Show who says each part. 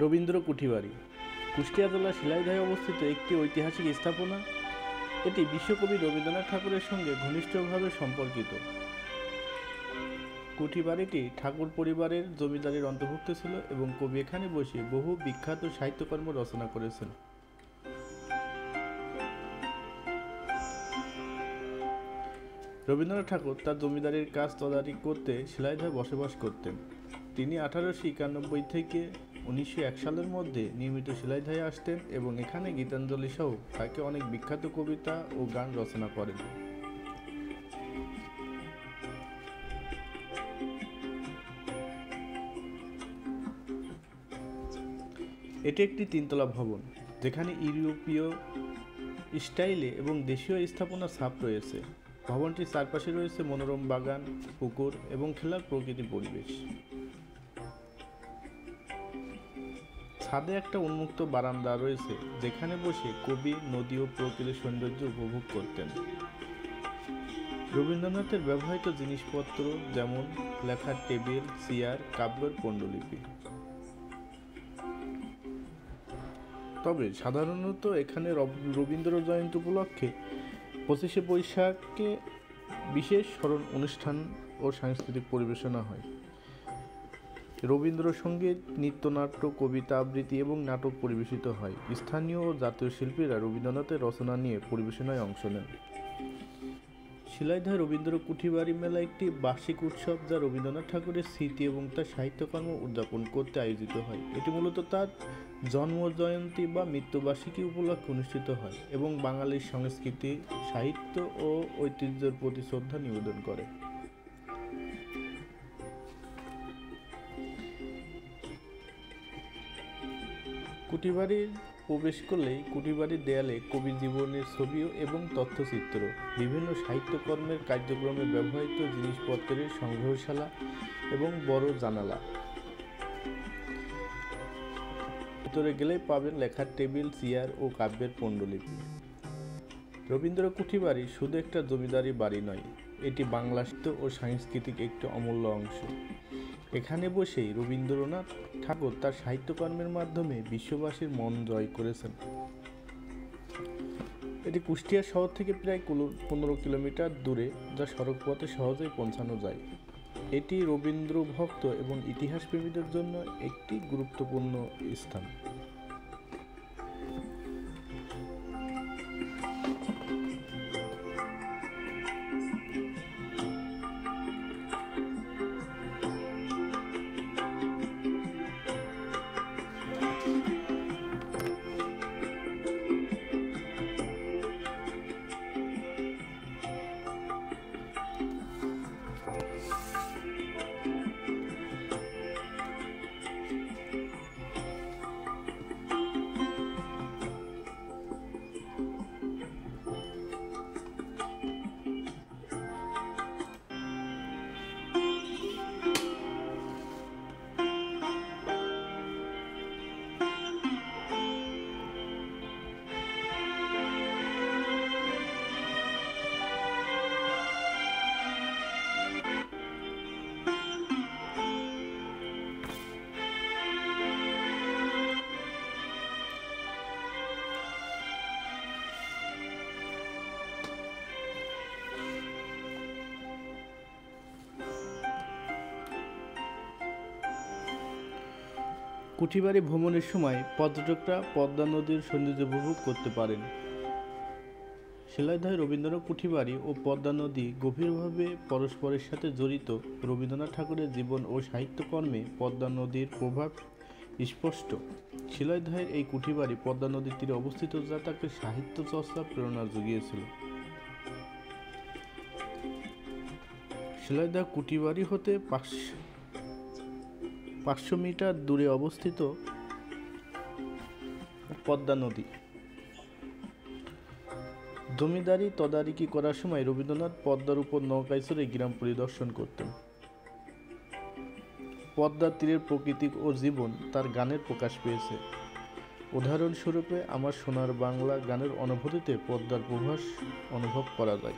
Speaker 1: রবীন্দ্র কুঠিবাড়ি কুষ্টিয়া জেলার শিলাইদহে অবস্থিত একটি ঐতিহাসিক স্থাপনা। এটি বিশ্বকবি রবীন্দ্রনাথ ঠাকুরের সঙ্গে ঘনিষ্ঠভাবে সম্পর্কিত। কুঠিবাড়িটি ঠাকুর পরিবারের জমিদারির অন্তর্ভুক্ত ছিল এবং কবি এখানে বসে বহু বিখ্যাত সাহিত্যকর্ম রচনা করেছেন। রবীন্দ্রনাথ ঠাকুর তার জমিদারির কাজ তদারকি করতে শিলাইদহে বসবাস করতেন। তিনি 1891 থেকে 1901 সালের মধ্যে নিয়মিত শিলাইদহে আসতেন এবং এখানে গীতাঞ্জলি সহ তাকে অনেক বিখ্যাত কবিতা ও গান রচনা করেন। এটি একটি তিনতলা ভবন যেখানে ইউরোপীয় স্টাইলে এবং দেশীয় স্থাপনার ছাপ রয়েছে। ভবনটির চারপাশে রয়েছে মনোরম বাগান, পুকুর এবং খেলার প্রকৃতির পরিবেশ। ছাদে একটা উন্মুক্ত বারান্দা রয়েছে যেখানে বসে কবি নদী ও প্রকৃতির সৌন্দর্য উপভোগ করতেন। রবীন্দ্রনাথের ব্যবহৃত জিনিসপত্র যেমন লেখার টেবিল, চেয়ার, কাব্যের পাণ্ডুলিপি। তবে সাধারণত এখানে রবীন্দ্র জয়ন্তী উপলক্ষে 25শে বৈশাখে বিশেষ স্মরণ অনুষ্ঠান ও সাংস্কৃতিক পরিবেশনা হয়। রবীন্দ্রসঙ্গীত, নৃত্যনাট্য, কবিতা আবৃত্তি এবং নাটক পরিবেশিত হয়। স্থানীয় ও জাতীয় শিল্পীরা রবীন্দ্রনাথের রচনা নিয়ে পরিবেশনায় অংশ নেন। শিলাইদহে রবীন্দ্র কুঠিবাড়ি মেলা একটি বার্ষিক উৎসব যা রবীন্দ্রনাথ ঠাকুরের স্মৃতি এবং তার সাহিত্যকর্ম উদযাপন করতে আয়োজিত হয়। এটি মূলত তার জন্ম জয়ন্তী বা মৃত্যুবার্ষিকী উপলক্ষে অনুষ্ঠিত হয় এবং বাঙালির সংস্কৃতি, সাহিত্য ও ঐতিহ্যের প্রতি শ্রদ্ধা নিবেদন করে। কুঠিবাড়ির প্রবেশ করলেই কুঠিবাড়ির দেয়ালে কবি জীবনের ছবি এবং তথ্যচিত্র, বিভিন্ন সাহিত্যকর্মের কার্যক্রমে ব্যবহৃত জিনিসপত্রের সংগ্রহশালা এবং বড় জানালা। ভিতরে গেলেই পাবেন লেখার টেবিল, চেয়ার ও কাব্যের পাণ্ডুলিপি। রবীন্দ্র কুঠিবাড়ি শুধু একটা জমিদারি বাড়ি নয়, এটি বাংলা সাহিত্য ও সাংস্কৃতিক একটি অমূল্য অংশ। এখানে বসেই রবীন্দ্রনাথ ঠাকুর তার সাহিত্যকর্মের মাধ্যমে বিশ্ববাসীর মন জয় করেছেন। এটি কুষ্টিয়া শহর থেকে প্রায় 15 কিলোমিটার দূরে, যা সড়ক পথে সহজেই পৌঁছানো যায়। এটি রবীন্দ্র ভক্ত এবং ইতিহাসপ্রেমীদের জন্য একটি গুরুত্বপূর্ণ স্থান। কুঠিবাড়ি ভ্রমণের সময় পর্যটকরা পদ্মা নদীর সৌন্দর্য উপভোগ করতে পারেন। শিলাইদহে রবীন্দ্র কুঠিবাড়ি ও পদ্মা নদী গভীরভাবে পরস্পরের সাথে জড়িত। রবীন্দ্রনাথ ঠাকুরের জীবন ও সাহিত্যকর্মে পদ্মা নদীর প্রভাব স্পষ্ট। শিলাইদহের এই কুঠিবাড়ি পদ্মা নদীর তীরে অবস্থিত, যা তাকে সাহিত্য চর্চার প্রেরণা জুগিয়েছিল। শিলাইদহ কুঠিবাড়ি হতে 500 মিটার দূরে অবস্থিত পদ্মা নদী। জমিদারি তদারকি করার সময় রবীন্দ্রনাথ পদ্মার উপর নৌকায় চড়ে গ্রাম পরিদর্শন করতেন। পদ্মার তীরের প্রকৃতি ও জীবন তার গানের প্রকাশ পেয়েছে। উদাহরণস্বরূপে আমার সোনার বাংলা গানের অনুভূতিতে পদ্মার প্রভাস অনুভব করা যায়।